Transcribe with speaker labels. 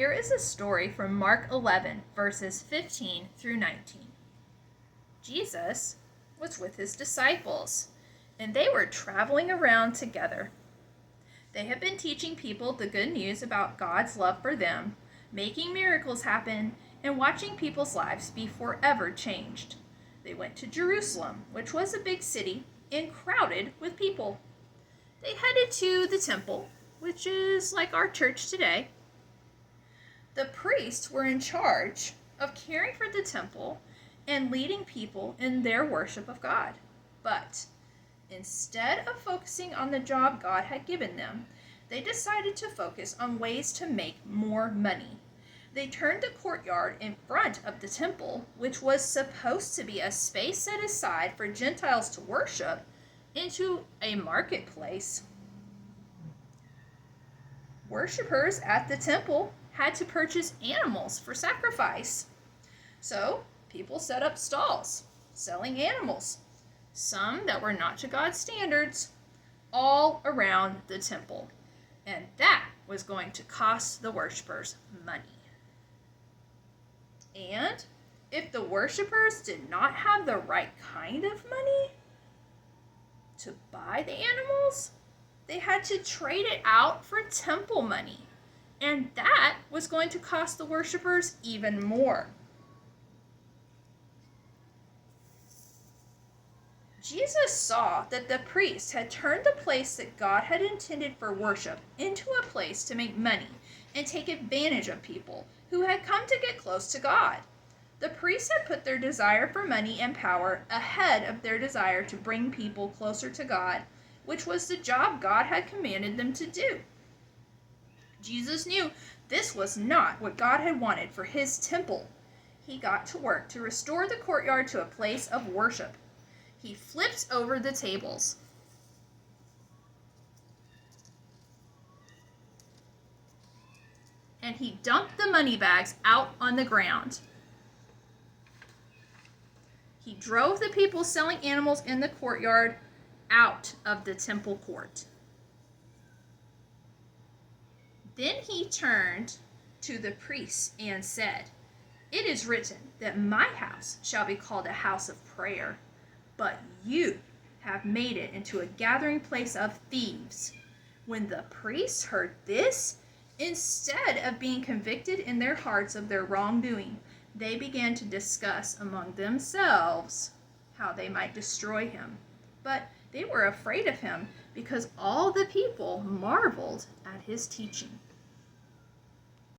Speaker 1: Here is a story from Mark 11, verses 15 through 19. Jesus was with his disciples, and they were traveling around together. They had been teaching people the good news about God's love for them, making miracles happen, and watching people's lives be forever changed. They went to Jerusalem, which was a big city and crowded with people. They headed to the temple, which is like our church today. The priests were in charge of caring for the temple and leading people in their worship of God. But instead of focusing on the job God had given them, they decided to focus on ways to make more money. They turned the courtyard in front of the temple, which was supposed to be a space set aside for Gentiles to worship, into a marketplace. Worshippers at the temple had to purchase animals for sacrifice. So people set up stalls selling animals, some that were not to God's standards, all around the temple. And that was going to cost the worshippers money. And if the worshippers did not have the right kind of money to buy the animals, they had to trade it out for temple money. And that was going to cost the worshippers even more. Jesus saw that the priests had turned the place that God had intended for worship into a place to make money and take advantage of people who had come to get close to God. The priests had put their desire for money and power ahead of their desire to bring people closer to God, which was the job God had commanded them to do. Jesus knew this was not what God had wanted for his temple. He got to work to restore the courtyard to a place of worship. He flipped over the tables. And he dumped the money bags out on the ground. He drove the people selling animals in the courtyard out of the temple court. Then he turned to the priests and said, "It is written that my house shall be called a house of prayer, but you have made it into a gathering place of thieves." When the priests heard this, instead of being convicted in their hearts of their wrongdoing, they began to discuss among themselves how they might destroy him. But they were afraid of him because all the people marveled at his teaching.